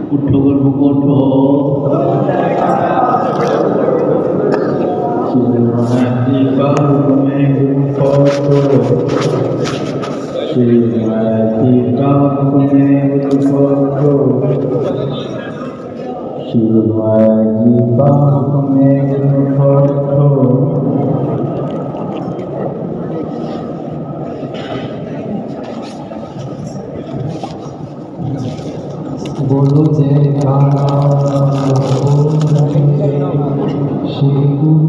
उठो गुरमुख उठो। श्री महाराज जी का हुक्म है गुरमुख उठो। श्री महाराज जी का हुक्म है गुरमुख उठो। श्री महाराज जी का हुक्म है गुरमुख उठो। बोलो जयकारा श्री गुरु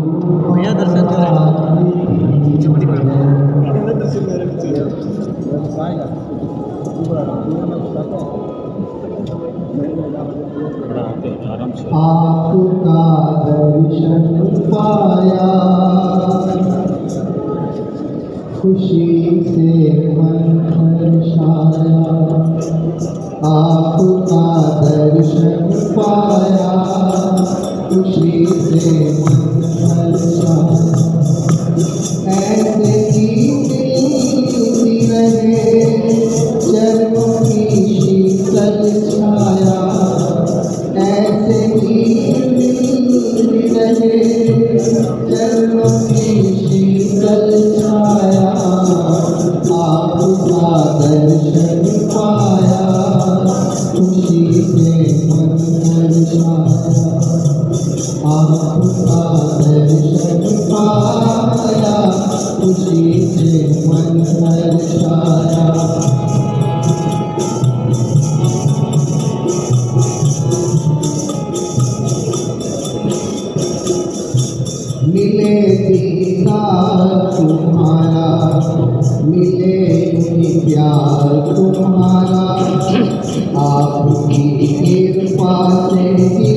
आपका दर्शन पाया, खुशी से मन हर्षाया। आपका दर्शन पाया, खुशी से मन हर्षाया। ऐसे ही मिलती रहे चरणों की शीतल छाया। ऐसे ही मिलती रहे चरणों की शीतल छाया। आपका दर्शन पाया, खुशी से मन हर्षाया। आपका दर्शन पाया, खुशी से मन हर्षाया। मिले दीदार तुम्हारा, मिले प्यार तुम्हारा। आपकी कृपा से ही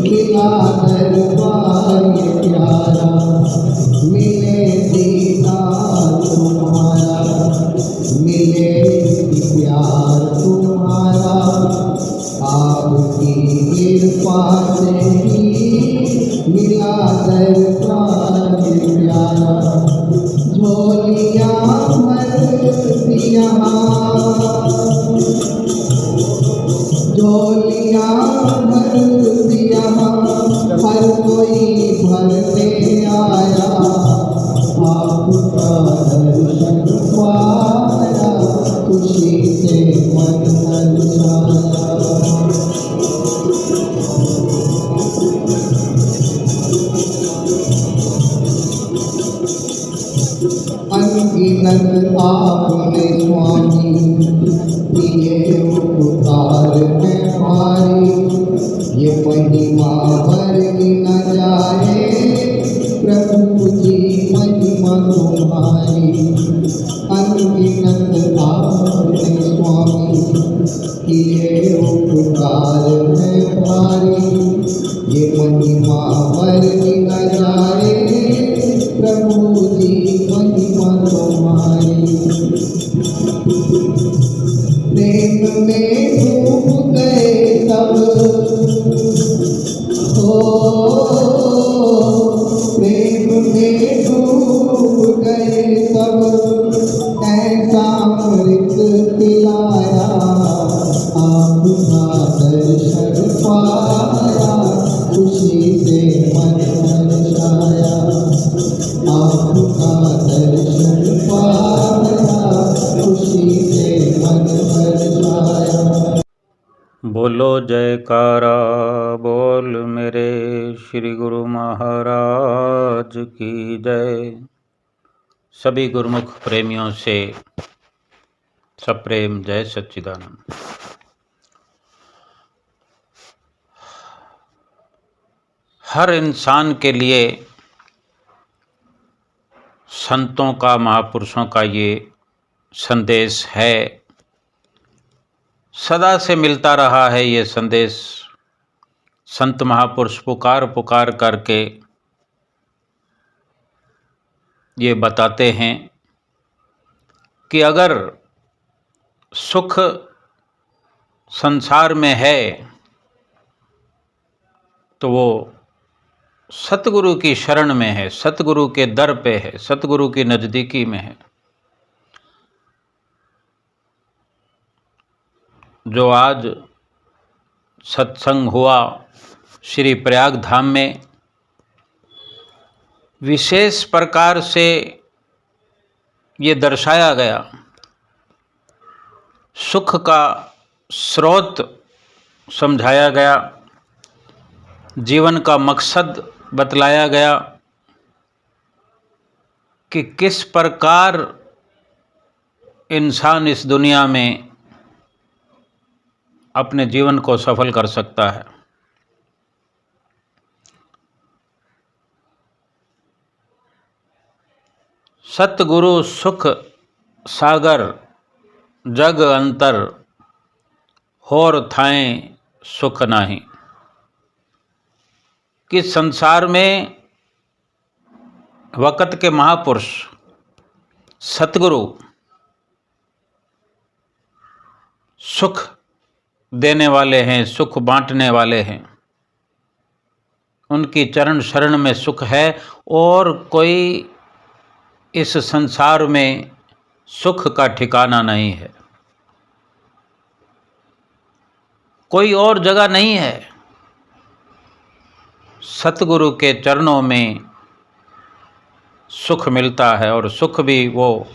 मिला दरबार प्यारा। मिले दीदार तुम्हारा, मिले प्यार तुम्हारा। आपकी कृपा से ही मिला दरबार प्यारा। झोलियाँ भरती यहाँ, झोलियाँ भरती यहाँ, हर कोई भरने आया। आपका दर्शन पाया, खुशी से मन हर्षाया। अनगिनत आपने स्वामी किए उपकार में हमारी। ये महिमा वर्णि न जाए प्रभु जी महिमा तुम्हारी। अनगिनत आपने स्वामी किए उपकार में भारी। ये महिमा वर्णि न जाए प्रभु जी महिमा तुम्हारी। प्रेम में डूब गए सब, हो प्रेम में डूब गए सब। ऐसा अमृत पिलाया, आपका दर्शन पाया, खुशी से मन हर्षाया। आपका दर्शन पाया, खुशी से मन हर्षाया। बोलो जयकारा बोल मेरे श्री गुरु महाराज की जय। सभी गुरुमुख प्रेमियों से सप्रेम जय सच्चिदानंद। हर इंसान के लिए संतों का, महापुरुषों का ये संदेश है, सदा से मिलता रहा है। ये संदेश संत महापुरुष पुकार पुकार करके ये बताते हैं कि अगर सुख संसार में है तो वो सतगुरु की शरण में है, सतगुरु के दर पे है, सतगुरु की नज़दीकी में है। जो आज सत्संग हुआ श्री प्रयाग धाम में, विशेष प्रकार से ये दर्शाया गया, सुख का स्रोत समझाया गया, जीवन का मकसद बतलाया गया कि किस प्रकार इंसान इस दुनिया में अपने जीवन को सफल कर सकता है। सतगुरु सुख सागर जग अंतर होर थाएं सुख नाही, कि संसार में वक़्त के महापुरुष सतगुरु सुख देने वाले हैं, सुख बांटने वाले हैं। उनकी चरण शरण में सुख है और कोई इस संसार में सुख का ठिकाना नहीं है, कोई और जगह नहीं है। सतगुरु के चरणों में सुख मिलता है और सुख भी वो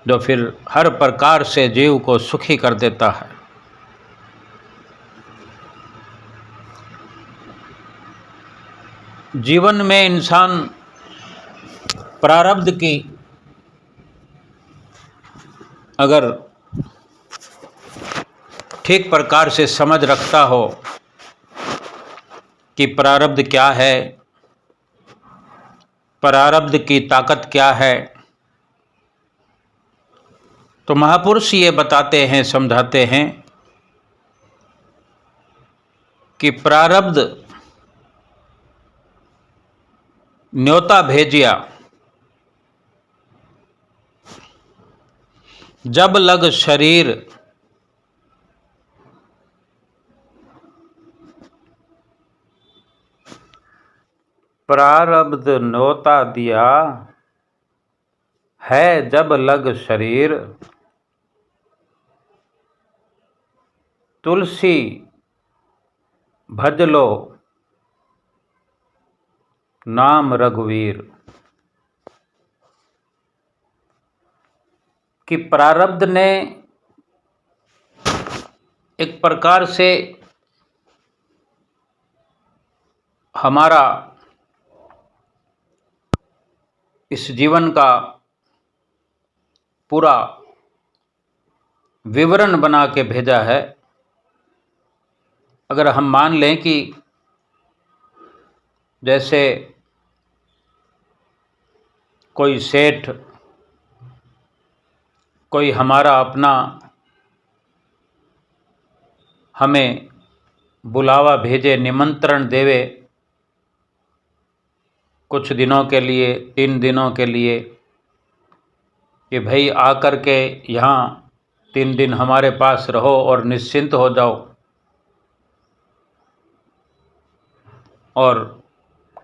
जो फिर हर प्रकार से जीव को सुखी कर देता है। जीवन में इंसान प्रारब्ध की अगर ठीक प्रकार से समझ रखता हो कि प्रारब्ध क्या है, प्रारब्ध की ताकत क्या है, तो महापुरुष ये बताते हैं, समझाते हैं कि प्रारब्ध न्योता भेजिया, जब लग शरीर प्रारब्ध न्योता दिया है, जब लग शरीर तुलसी भज लो नाम रघुवीर, कि प्रारब्ध ने एक प्रकार से हमारा इस जीवन का पूरा विवरण बना के भेजा है। अगर हम मान लें कि जैसे कोई सेठ कोई हमारा अपना हमें बुलावा भेजे, निमंत्रण देवे कुछ दिनों के लिए, 3 दिनों के लिए, कि भाई आकर के यहाँ 3 दिन हमारे पास रहो और निश्चिंत हो जाओ और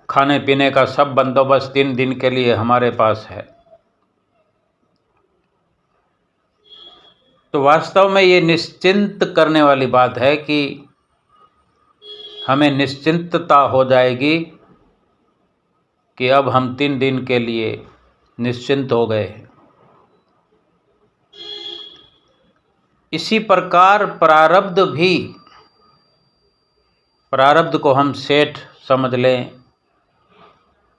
खाने पीने का सब बंदोबस्त 3 दिन के लिए हमारे पास है। तो वास्तव में ये निश्चिंत करने वाली बात है कि हमें निश्चिंतता हो जाएगी कि अब हम 3 दिन के लिए निश्चिंत हो गए। इसी प्रकार प्रारब्ध भी, प्रारब्ध को हम सेठ समझ लें,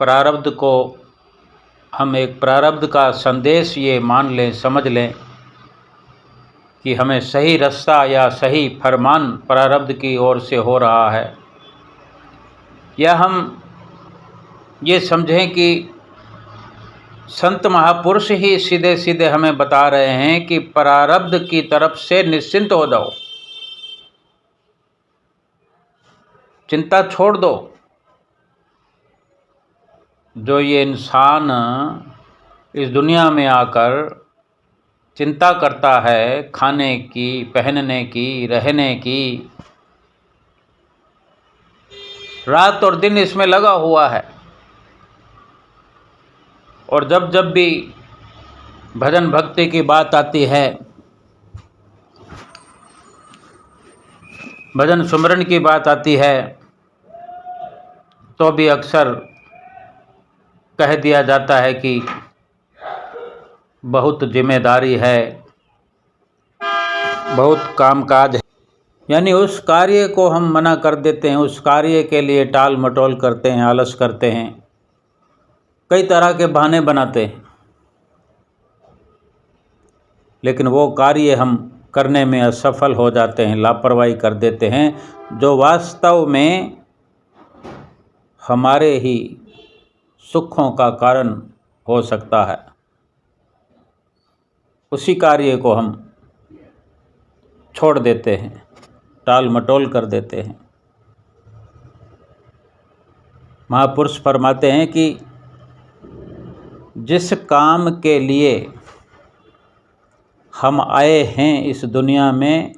प्रारब्ध को हम एक प्रारब्ध का संदेश ये मान लें, समझ लें कि हमें सही रास्ता या सही फरमान प्रारब्ध की ओर से हो रहा है, या हम ये समझें कि संत महापुरुष ही सीधे सीधे हमें बता रहे हैं कि प्रारब्ध की तरफ से निश्चिंत हो जाओ, चिंता छोड़ दो। जो ये इंसान इस दुनिया में आकर चिंता करता है खाने की, पहनने की, रहने की, रात और दिन इसमें लगा हुआ है, और जब जब भी भजन भक्ति की बात आती है भजन सुमरन की बात आती है तो भी अक्सर कह दिया जाता है कि बहुत जिम्मेदारी है, बहुत कामकाज है, यानी उस कार्य को हम मना कर देते हैं, उस कार्य के लिए टाल मटोल करते हैं, आलस करते हैं, कई तरह के बहाने बनाते हैं, लेकिन वो कार्य हम करने में असफल हो जाते हैं, लापरवाही कर देते हैं, जो वास्तव में हमारे ही सुखों का कारण हो सकता है। उसी कार्य को हम छोड़ देते हैं, टाल मटोल कर देते हैं। महापुरुष फरमाते हैं कि जिस काम के लिए हम आए हैं इस दुनिया में,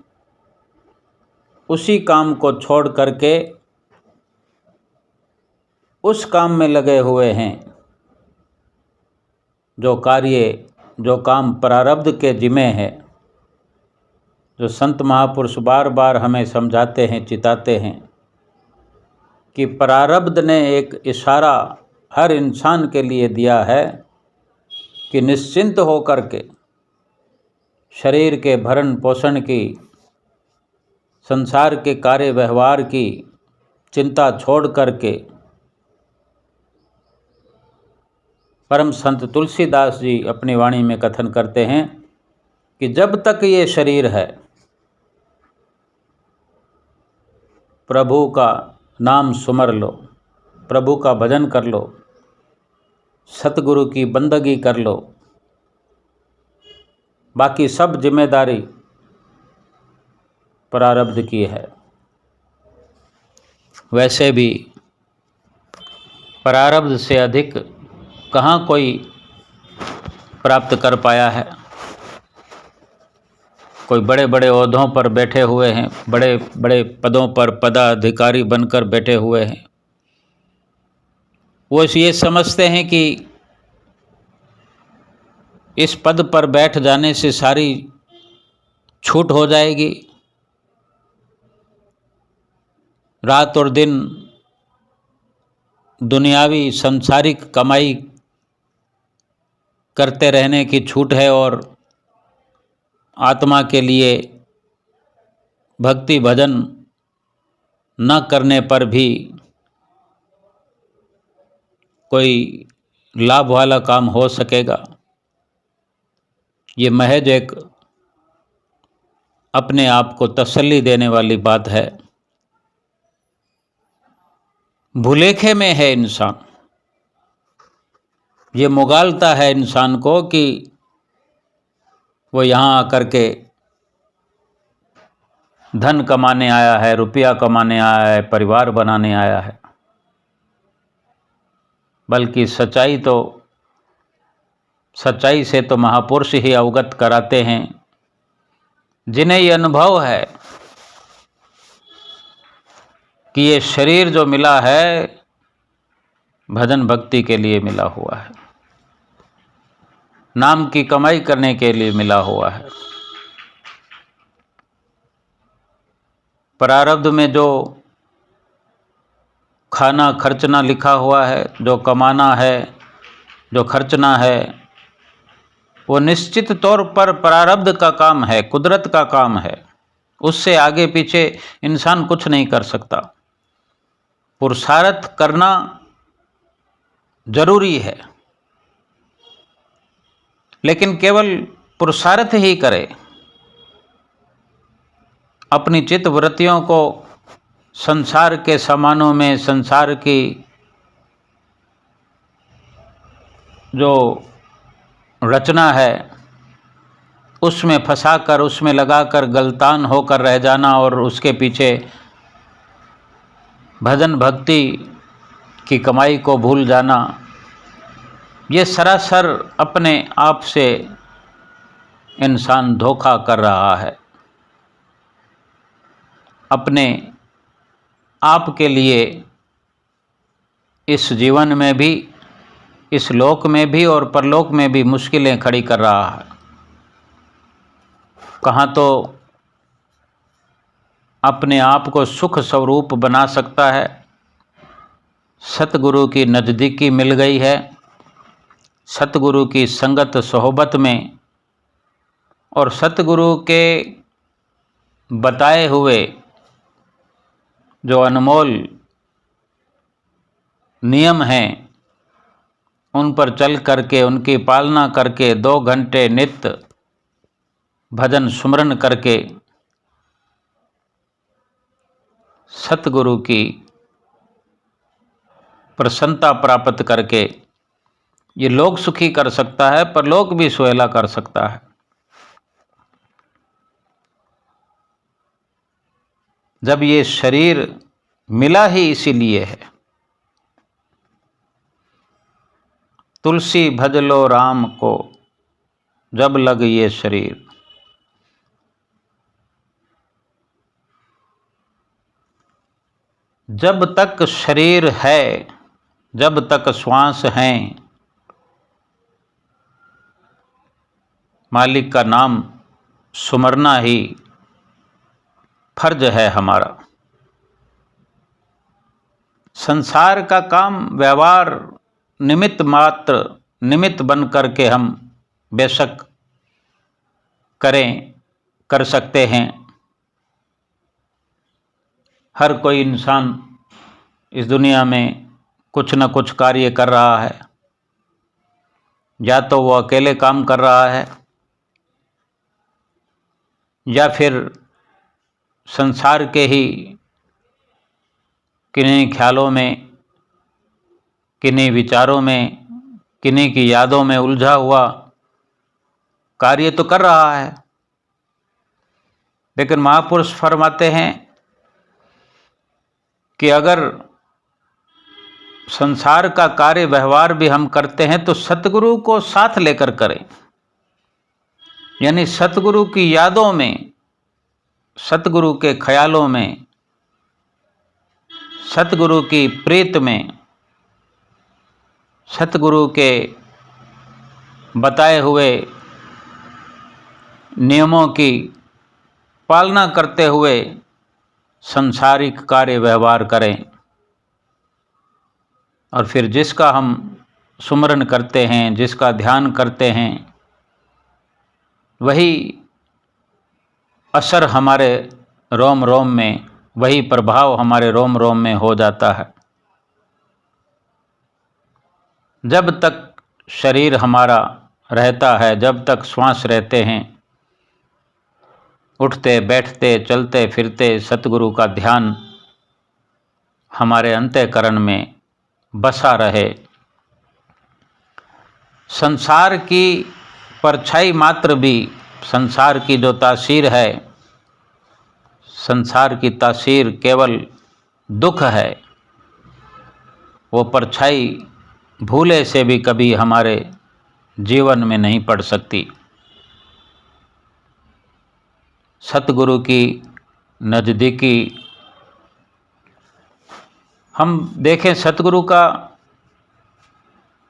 उसी काम को छोड़ करके उस काम में लगे हुए हैं जो काम प्रारब्ध के जिम्मे है, जो संत महापुरुष बार बार हमें समझाते हैं, चिताते हैं कि प्रारब्ध ने एक इशारा हर इंसान के लिए दिया है कि निश्चिंत होकर के शरीर के भरण पोषण की, संसार के कार्य व्यवहार की चिंता छोड़ करके परम संत तुलसीदास जी अपनी वाणी में कथन करते हैं कि जब तक ये शरीर है, प्रभु का नाम सुमर लो, प्रभु का भजन कर लो, सतगुरु की बंदगी कर लो, बाकी सब जिम्मेदारी प्रारब्ध की है। वैसे भी प्रारब्ध से अधिक कहाँ कोई प्राप्त कर पाया है। कोई बड़े बड़े ओहदों पर बैठे हुए हैं, बड़े बड़े पदों पर पदाधिकारी बनकर बैठे हुए हैं, वो ये समझते हैं कि इस पद पर बैठ जाने से सारी छूट हो जाएगी, रात और दिन दुनियावी संसारिक कमाई करते रहने की छूट है और आत्मा के लिए भक्ति भजन न करने पर भी कोई लाभ वाला काम हो सकेगा। ये महज एक अपने आप को तसल्ली देने वाली बात है। भुलेखे में है इंसान, ये मुगालता है इंसान को कि वो यहाँ आकर के धन कमाने आया है, रुपया कमाने आया है, परिवार बनाने आया है, बल्कि सच्चाई से तो महापुरुष ही अवगत कराते हैं, जिन्हें ये अनुभव है कि ये शरीर जो मिला है भजन भक्ति के लिए मिला हुआ है, नाम की कमाई करने के लिए मिला हुआ है। प्रारब्ध में जो खाना खर्चना लिखा हुआ है, जो कमाना है, जो खर्चना है, वो निश्चित तौर पर प्रारब्ध का काम है, कुदरत का काम है। उससे आगे पीछे इंसान कुछ नहीं कर सकता। पुरुषार्थ करना जरूरी है, लेकिन केवल पुरुषार्थ ही करे, अपनी चित्त वृत्तियों को संसार के सामानों में, संसार की जो रचना है उसमें फंसाकर, उसमें लगाकर गलतान होकर रह जाना और उसके पीछे भजन भक्ति की कमाई को भूल जाना, ये सरासर अपने आप से इंसान धोखा कर रहा है। अपने आप के लिए इस जीवन में भी, इस लोक में भी और परलोक में भी मुश्किलें खड़ी कर रहा है। कहाँ तो अपने आप को सुख स्वरूप बना सकता है। सतगुरु की नज़दीकी मिल गई है, सतगुरु की संगत सोहबत में, और सतगुरु के बताए हुए जो अनमोल नियम हैं उन पर चल करके, उनकी पालना करके, 2 घंटे नित्य भजन सुमरन करके सतगुरु की प्रसन्नता प्राप्त करके ये लोक सुखी कर सकता है, परलोक भी सुहेला कर सकता है। जब ये शरीर मिला ही इसीलिए है। तुलसी भज लो राम को जब लग ये शरीर। जब तक शरीर है, जब तक श्वास हैं, मालिक का नाम सुमरना ही फर्ज है हमारा। संसार का काम व्यवहार निमित्त मात्र, निमित्त बन करके हम बेशक कर सकते हैं। हर कोई इंसान इस दुनिया में कुछ न कुछ कार्य कर रहा है, या तो वो अकेले काम कर रहा है या फिर संसार के ही किन्हीं ख्यालों में, किन्हीं विचारों में, किन्हीं की यादों में उलझा हुआ कार्य तो कर रहा है। लेकिन महापुरुष फरमाते हैं कि अगर संसार का कार्य व्यवहार भी हम करते हैं तो सतगुरु को साथ लेकर करें, यानी सतगुरु की यादों में, सतगुरु के ख्यालों में, सतगुरु की प्रीत में, सतगुरु के बताए हुए नियमों की पालना करते हुए संसारिक कार्य व्यवहार करें। और फिर जिसका हम सुमरन करते हैं, जिसका ध्यान करते हैं, वही असर हमारे रोम रोम में, वही प्रभाव हमारे रोम रोम में हो जाता है। जब तक शरीर हमारा रहता है, जब तक श्वास रहते हैं, उठते बैठते चलते फिरते सतगुरु का ध्यान हमारे अंतःकरण में बसा रहे। संसार की परछाई मात्र भी, संसार की जो तासीर है, संसार की तासीर केवल दुख है, वो परछाई भूले से भी कभी हमारे जीवन में नहीं पड़ सकती। सतगुरु की नज़दीकी हम देखें, सतगुरु का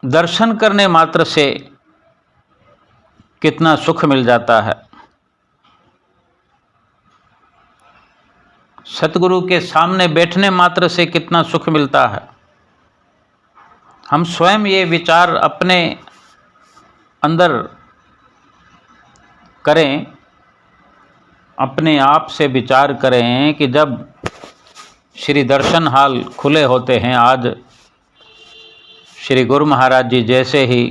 दर्शन करने मात्र से कितना सुख मिल जाता है। सतगुरु के सामने बैठने मात्र से कितना सुख मिलता है। हम स्वयं ये विचार अपने अंदर करें, अपने आप से विचार करें कि जब श्री दर्शन हाल खुले होते हैं, आज श्री गुरु महाराज जी जैसे ही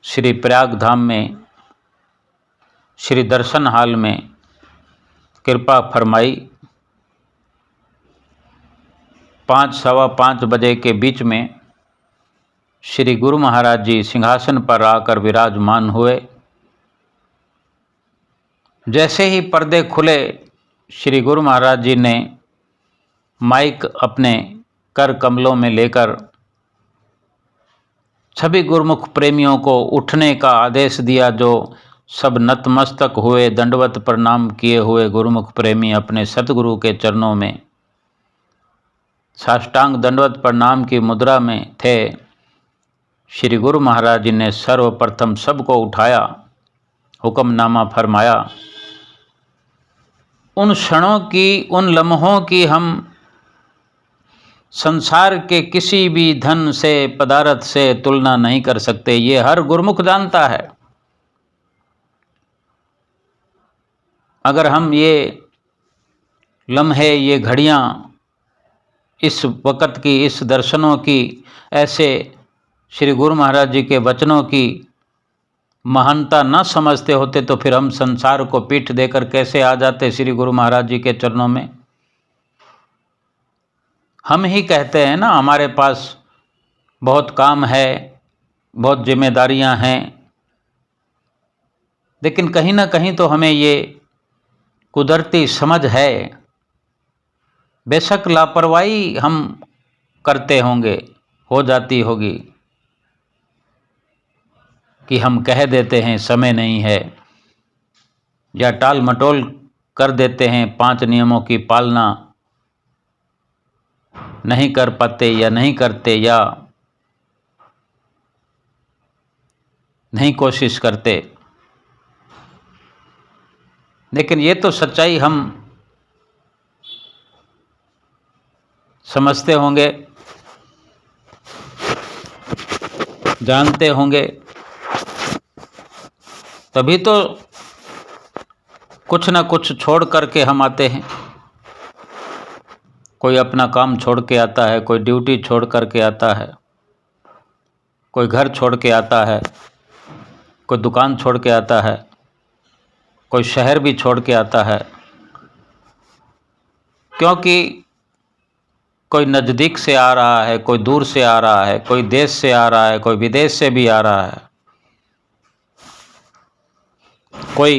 श्री प्रयाग धाम में श्री दर्शन हाल में कृपा फरमाई, 5 सवा 5 बजे के बीच में श्री गुरु महाराज जी सिंहासन पर आकर विराजमान हुए। जैसे ही पर्दे खुले, श्री गुरु महाराज जी ने माइक अपने कर कमलों में लेकर सभी गुरुमुख प्रेमियों को उठने का आदेश दिया। जो सब नतमस्तक हुए, दंडवत प्रणाम किए हुए गुरुमुख प्रेमी अपने सतगुरु के चरणों में साष्टांग दंडवत प्रणाम की मुद्रा में थे। श्री गुरु महाराज जी ने सर्वप्रथम सबको उठाया, हुक्मनामा फरमाया उन क्षणों की, उन लम्हों की हम संसार के किसी भी धन से, पदार्थ से तुलना नहीं कर सकते। ये हर गुरमुख जानता है। अगर हम ये लम्हे, ये घड़ियाँ, इस वक़्त की, इस दर्शनों की, ऐसे श्री गुरु महाराज जी के वचनों की महानता न समझते होते तो फिर हम संसार को पीठ देकर कैसे आ जाते श्री गुरु महाराज जी के चरणों में। हम ही कहते हैं ना, हमारे पास बहुत काम है, बहुत जिम्मेदारियां हैं, लेकिन कहीं ना कहीं तो हमें ये कुदरती समझ है। बेशक लापरवाही हम करते होंगे, हो जाती होगी, कि हम कह देते हैं समय नहीं है, या टाल मटोल कर देते हैं, 5 नियमों की पालना नहीं कर पाते या नहीं करते या नहीं कोशिश करते। लेकिन ये तो सच्चाई हम समझते होंगे, जानते होंगे, तभी तो कुछ ना कुछ छोड़ करके हम आते हैं। कोई अपना काम छोड़ के आता है, कोई ड्यूटी छोड़ करके आता है, कोई घर छोड़ के आता है, कोई दुकान छोड़ के आता है, कोई शहर भी छोड़ के आता है, क्योंकि कोई नज़दीक से आ रहा है, कोई दूर से आ रहा है, कोई देश से आ रहा है, कोई विदेश से भी आ रहा है, कोई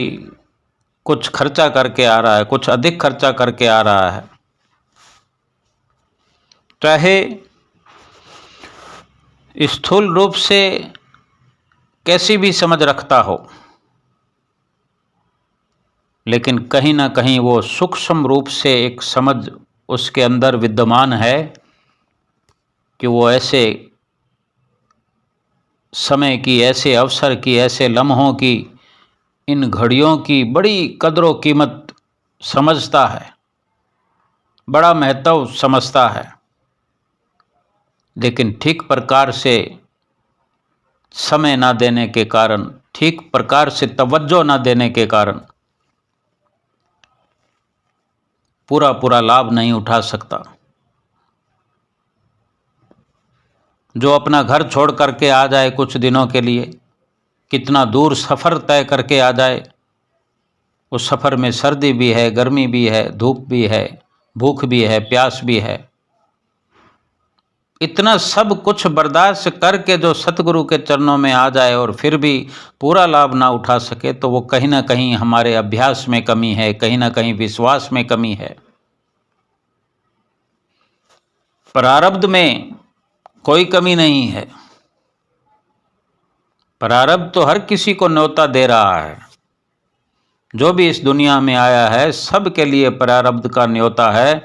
कुछ खर्चा करके आ रहा है, कुछ अधिक खर्चा करके आ रहा है। चाहे स्थूल रूप से कैसी भी समझ रखता हो, लेकिन कहीं ना कहीं वो सूक्ष्म रूप से एक समझ उसके अंदर विद्यमान है कि वो ऐसे समय की, ऐसे अवसर की, ऐसे लम्हों की, इन घड़ियों की बड़ी कदर कीमत समझता है, बड़ा महत्व समझता है। लेकिन ठीक प्रकार से समय ना देने के कारण, ठीक प्रकार से तवज्जो ना देने के कारण पूरा पूरा लाभ नहीं उठा सकता। जो अपना घर छोड़ करके आ जाए कुछ दिनों के लिए, कितना दूर सफ़र तय करके आ जाए, उस सफ़र में सर्दी भी है, गर्मी भी है, धूप भी है, भूख भी है, प्यास भी है, इतना सब कुछ बर्दाश्त करके जो सतगुरु के चरणों में आ जाए और फिर भी पूरा लाभ ना उठा सके, तो वो कहीं ना कहीं हमारे अभ्यास में कमी है, कहीं ना कहीं विश्वास में कमी है। प्रारब्ध में कोई कमी नहीं है। प्रारब्ध तो हर किसी को न्योता दे रहा है। जो भी इस दुनिया में आया है, सब के लिए प्रारब्ध का न्योता है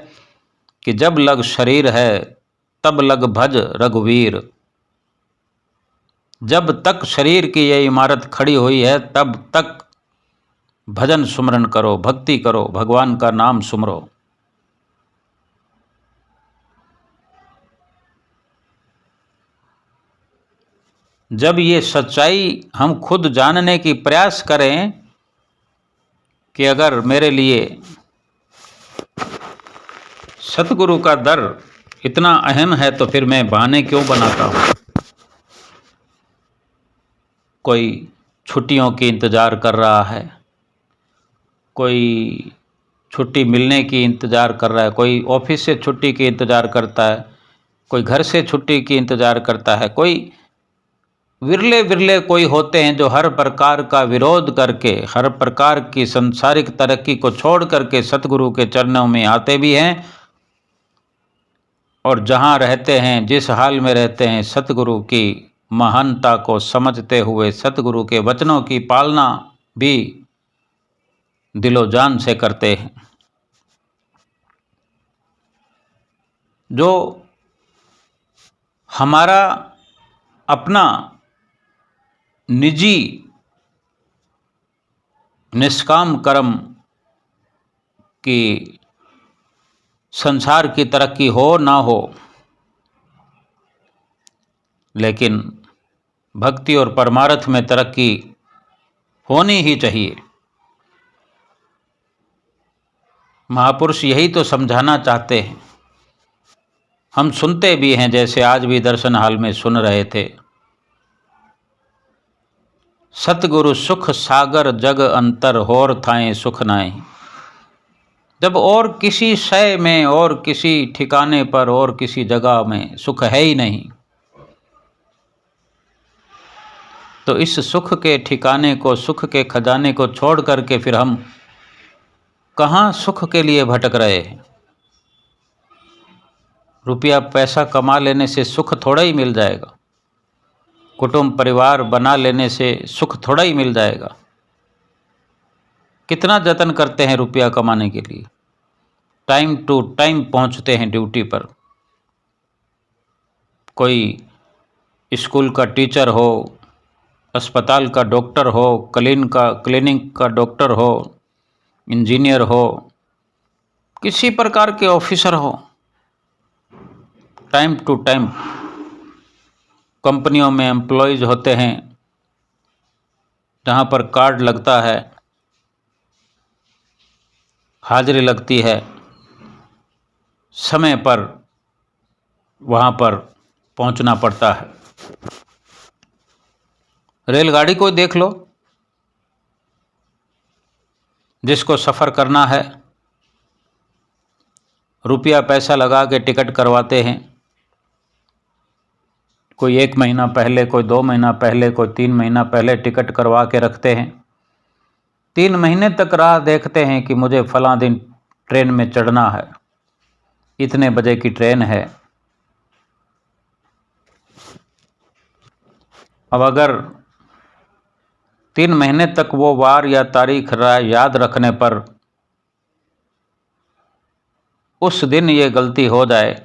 कि जब लग शरीर है तब लग भज रघुवीर। जब तक शरीर की यह इमारत खड़ी हुई है तब तक भजन सुमरन करो, भक्ति करो, भगवान का नाम सुमरो। जब ये सच्चाई हम खुद जानने की प्रयास करें कि अगर मेरे लिए सतगुरु का दर इतना अहम है तो फिर मैं बहाने क्यों बनाता हूँ। कोई छुट्टियों की इंतज़ार कर रहा है, कोई छुट्टी मिलने की इंतज़ार कर रहा है, कोई ऑफिस से छुट्टी की इंतज़ार करता है, कोई घर से छुट्टी की इंतज़ार करता है, कोई विरले विरले कोई होते हैं जो हर प्रकार का विरोध करके, हर प्रकार की संसारिक तरक्की को छोड़ करके सतगुरु के चरणों में आते भी हैं, और जहाँ रहते हैं, जिस हाल में रहते हैं, सतगुरु की महानता को समझते हुए सतगुरु के वचनों की पालना भी दिलो जान से करते हैं। जो हमारा अपना निजी निष्काम कर्म कि संसार की तरक्की हो ना हो, लेकिन भक्ति और परमार्थ में तरक्की होनी ही चाहिए। महापुरुष यही तो समझाना चाहते हैं। हम सुनते भी हैं, जैसे आज भी दर्शन हाल में सुन रहे थे, सतगुरु सुख सागर जग अंतर होर थाए सुख नाई। जब और किसी शय में और किसी ठिकाने पर और किसी जगह में सुख है ही नहीं, तो इस सुख के ठिकाने को, सुख के खजाने को छोड़ करके फिर हम कहाँ सुख के लिए भटक रहे हैं। रुपया पैसा कमा लेने से सुख थोड़ा ही मिल जाएगा, कुटुंब परिवार बना लेने से सुख थोड़ा ही मिल जाएगा। कितना जतन करते हैं रुपया कमाने के लिए, टाइम टू टाइम पहुंचते हैं ड्यूटी पर। कोई स्कूल का टीचर हो, अस्पताल का डॉक्टर हो, क्लिनिक का डॉक्टर हो, इंजीनियर हो, किसी प्रकार के ऑफिसर हो, टाइम टू टाइम। कंपनियों में एम्प्लॉयज़ होते हैं जहाँ पर कार्ड लगता है, हाजिरी लगती है, समय पर वहाँ पर पहुँचना पड़ता है। रेलगाड़ी को देख लो, जिसको सफ़र करना है रुपया पैसा लगा के टिकट करवाते हैं। कोई 1 महीना पहले, कोई 2 महीना पहले, कोई 3 महीना पहले टिकट करवा के रखते हैं। 3 महीने तक राह देखते हैं कि मुझे फलां दिन ट्रेन में चढ़ना है, इतने बजे की ट्रेन है। अब अगर 3 महीने तक वो वार या तारीख याद रखने पर उस दिन ये गलती हो जाए,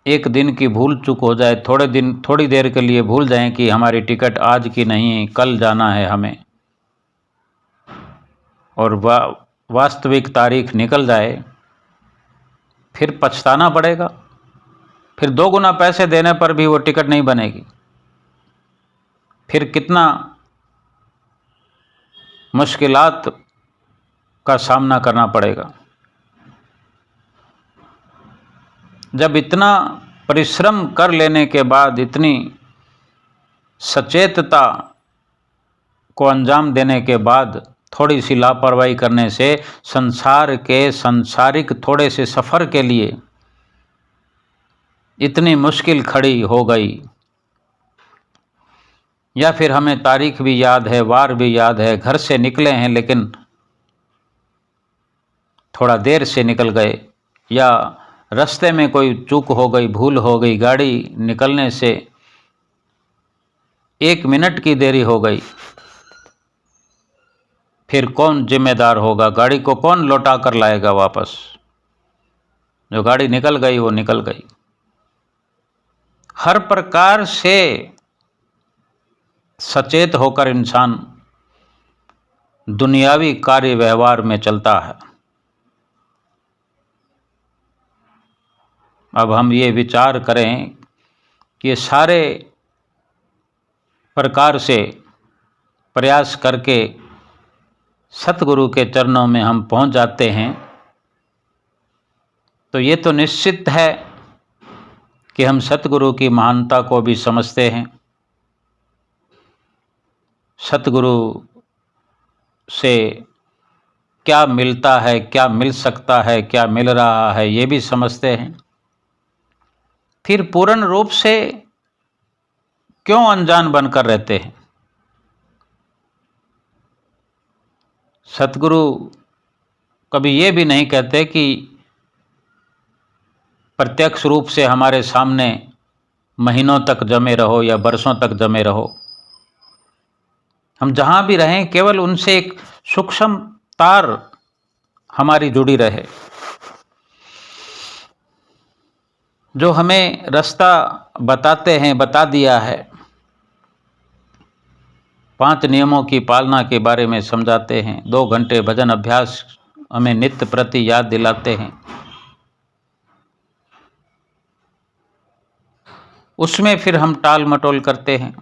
एक दिन की भूल चूक हो जाए, थोड़ी देर के लिए भूल जाएं कि हमारी टिकट आज की नहीं, कल जाना है हमें, और वास्तविक तारीख निकल जाए, फिर पछताना पड़ेगा। फिर 2 गुना पैसे देने पर भी वो टिकट नहीं बनेगी। फिर कितना मुश्किलात का सामना करना पड़ेगा। जब इतना परिश्रम कर लेने के बाद, इतनी सचेतता को अंजाम देने के बाद, थोड़ी सी लापरवाही करने से संसार के सांसारिक थोड़े से सफ़र के लिए इतनी मुश्किल खड़ी हो गई। या फिर हमें तारीख भी याद है, वार भी याद है, घर से निकले हैं लेकिन थोड़ा देर से निकल गए, या रास्ते में कोई चूक हो गई, भूल हो गई, गाड़ी निकलने से 1 मिनट की देरी हो गई, फिर कौन जिम्मेदार होगा? गाड़ी को कौन लौटा कर लाएगा वापस? जो गाड़ी निकल गई वो निकल गई। हर प्रकार से सचेत होकर इंसान दुनियावी कार्य व्यवहार में चलता है। अब हम ये विचार करें कि सारे प्रकार से प्रयास करके सतगुरु के चरणों में हम पहुंच जाते हैं, तो ये तो निश्चित है कि हम सतगुरु की महानता को भी समझते हैं। सतगुरु से क्या मिलता है, क्या मिल सकता है, क्या मिल रहा है, ये भी समझते हैं। फिर पूर्ण रूप से क्यों अनजान बनकर रहते हैं? सतगुरु कभी ये भी नहीं कहते कि प्रत्यक्ष रूप से हमारे सामने महीनों तक जमे रहो या बरसों तक जमे रहो। हम जहाँ भी रहें, केवल उनसे एक सूक्ष्म तार हमारी जुड़ी रहे, जो हमें रास्ता बताते हैं, बता दिया है। 5 नियमों की पालना के बारे में समझाते हैं। 2 घंटे भजन अभ्यास हमें नित्य प्रति याद दिलाते हैं। उसमें फिर हम टाल मटोल करते हैं,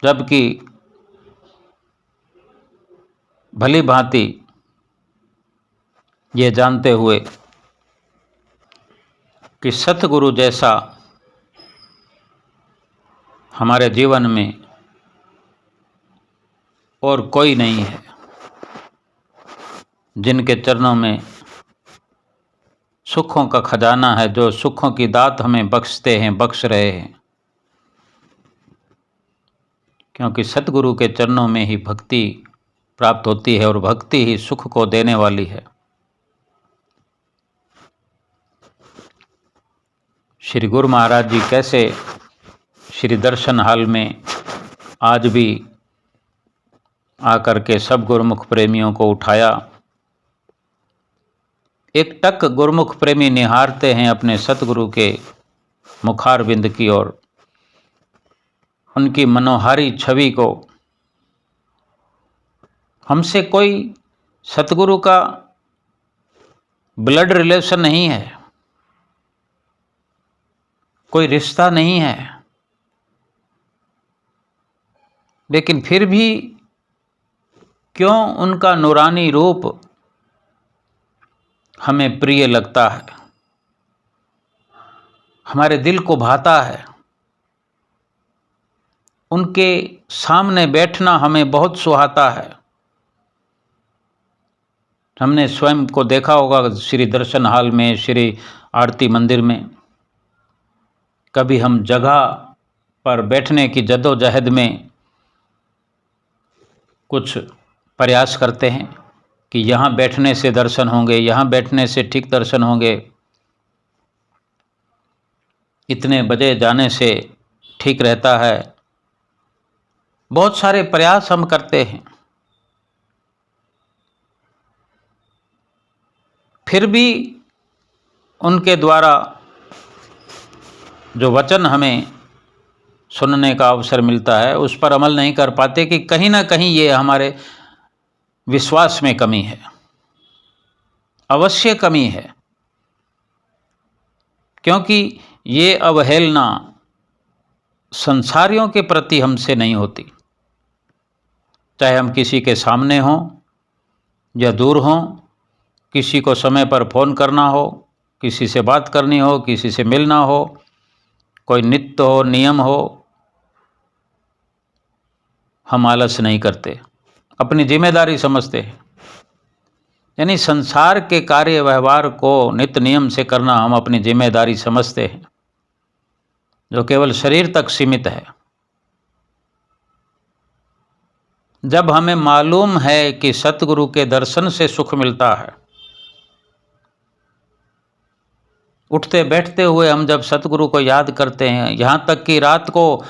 जबकि भली भांति ये जानते हुए कि सतगुरु जैसा हमारे जीवन में और कोई नहीं है, जिनके चरणों में सुखों का खजाना है, जो सुखों की दात हमें बख्शते हैं, बख्श रहे हैं। क्योंकि सतगुरु के चरणों में ही भक्ति प्राप्त होती है और भक्ति ही सुख को देने वाली है। श्री गुरु महाराज जी कैसे श्री दर्शन हाल में आज भी आकर के सब गुरुमुख प्रेमियों को उठाया। एक टक गुरुमुख प्रेमी निहारते हैं अपने सतगुरु के मुखारविंद की ओर, उनकी मनोहारी छवि को। हमसे कोई सतगुरु का ब्लड रिलेशन नहीं है, कोई रिश्ता नहीं है, लेकिन फिर भी क्यों उनका नूरानी रूप हमें प्रिय लगता है, हमारे दिल को भाता है। उनके सामने बैठना हमें बहुत सुहाता है। हमने स्वयं को देखा होगा श्री दर्शन हाल में, श्री आरती मंदिर में। कभी हम जगह पर बैठने की जद्दोजहद में कुछ प्रयास करते हैं कि यहाँ बैठने से दर्शन होंगे, यहाँ बैठने से ठीक दर्शन होंगे, इतने बजे जाने से ठीक रहता है। बहुत सारे प्रयास हम करते हैं, फिर भी उनके द्वारा जो वचन हमें सुनने का अवसर मिलता है उस पर अमल नहीं कर पाते कि कहीं ना कहीं ये हमारे विश्वास में कमी है, अवश्य कमी है। क्योंकि ये अवहेलना संसारियों के प्रति हमसे नहीं होती, चाहे हम किसी के सामने हों या दूर हों, किसी को समय पर फ़ोन करना हो, किसी से बात करनी हो, किसी से मिलना हो, कोई नित्य हो, नियम हो, हम आलस नहीं करते, अपनी जिम्मेदारी समझते हैं। यानी संसार के कार्य व्यवहार को नित्य नियम से करना हम अपनी जिम्मेदारी समझते हैं, जो केवल शरीर तक सीमित है। जब हमें मालूम है कि सतगुरु के दर्शन से सुख मिलता है, उठते बैठते हुए हम जब सतगुरु को याद करते हैं, यहाँ तक कि रात को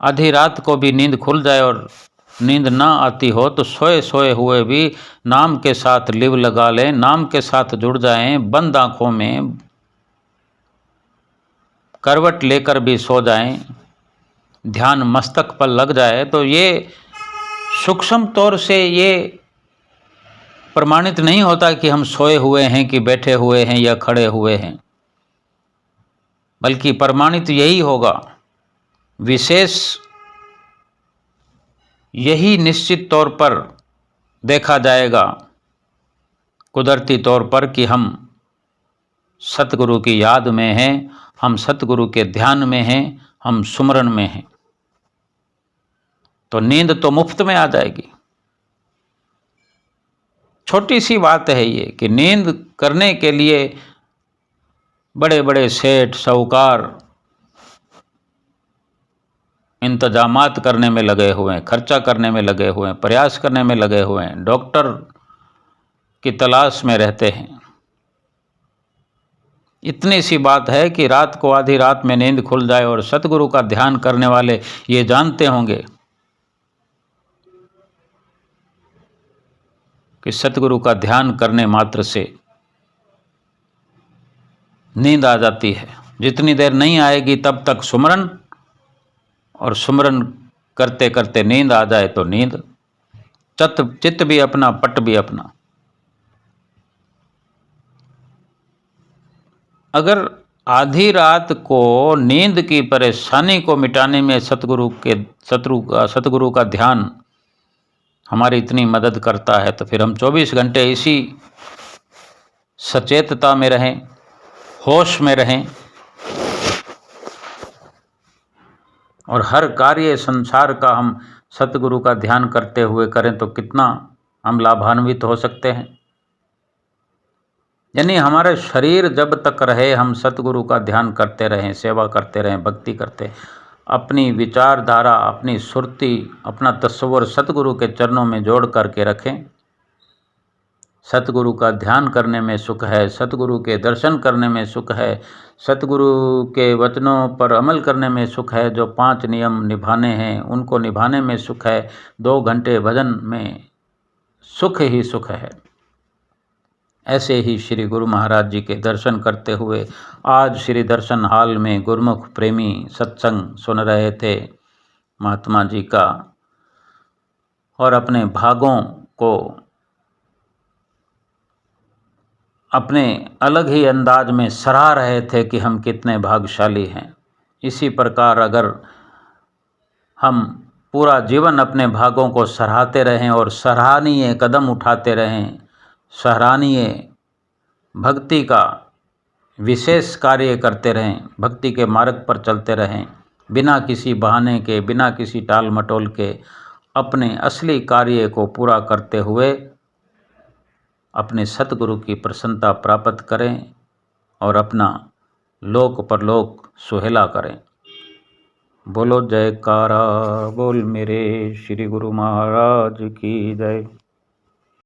आधी रात को भी नींद खुल जाए और नींद ना आती हो तो सोए सोए हुए भी नाम के साथ लिव लगा लें, नाम के साथ जुड़ जाएं, बंद आँखों में करवट लेकर भी सो जाएं, ध्यान मस्तक पर लग जाए, तो ये सूक्ष्म तौर से ये प्रमाणित नहीं होता कि हम सोए हुए हैं कि बैठे हुए हैं या खड़े हुए हैं, बल्कि प्रमाणित यही होगा, विशेष यही निश्चित तौर पर देखा जाएगा कुदरती तौर पर कि हम सतगुरु की याद में हैं, हम सतगुरु के ध्यान में हैं, हम सुमरन में हैं, तो नींद तो मुफ्त में आ जाएगी। छोटी सी बात है ये कि नींद करने के लिए बड़े बड़े सेठ साहूकार इंतजामात करने में लगे हुए हैं, खर्चा करने में लगे हुए हैं, प्रयास करने में लगे हुए हैं, डॉक्टर की तलाश में रहते हैं। इतनी सी बात है कि रात को आधी रात में नींद खुल जाए और सतगुरु का ध्यान करने वाले ये जानते होंगे कि सतगुरु का ध्यान करने मात्र से नींद आ जाती है। जितनी देर नहीं आएगी तब तक सुमरन, और सुमरन करते करते नींद आ जाए तो नींद, चित्त भी अपना, पट भी अपना। अगर आधी रात को नींद की परेशानी को मिटाने में सतगुरु का ध्यान हमारी इतनी मदद करता है, तो फिर हम 24 घंटे इसी सचेतता में रहें, होश में रहें और हर कार्य संसार का हम सतगुरु का ध्यान करते हुए करें तो कितना हम लाभान्वित हो सकते हैं। यानी हमारा शरीर जब तक रहे हम सतगुरु का ध्यान करते रहें, सेवा करते रहें, भक्ति करते, अपनी विचारधारा, अपनी सुरती, अपना तस्वर सतगुरु के चरणों में जोड़ करके रखें। सतगुरु का ध्यान करने में सुख है, सतगुरु के दर्शन करने में सुख है, सतगुरु के वचनों पर अमल करने में सुख है। जो 5 नियम निभाने हैं उनको निभाने में सुख है। 2 घंटे भजन में सुख ही सुख है। ऐसे ही श्री गुरु महाराज जी के दर्शन करते हुए आज श्री दर्शन हाल में गुरुमुख प्रेमी सत्संग सुन रहे थे महात्मा जी का, और अपने भागों को अपने अलग ही अंदाज में सराह रहे थे कि हम कितने भाग्यशाली हैं। इसी प्रकार अगर हम पूरा जीवन अपने भागों को सराहते रहें और सराहनीय कदम उठाते रहें, सराहनीय भक्ति का विशेष कार्य करते रहें, भक्ति के मार्ग पर चलते रहें, बिना किसी बहाने के, बिना किसी टाल मटोल के अपने असली कार्य को पूरा करते हुए अपने सतगुरु की प्रसन्नता प्राप्त करें और अपना लोक परलोक सुहेला करें। बोलो जयकारा बोल मेरे श्री गुरु महाराज की जय।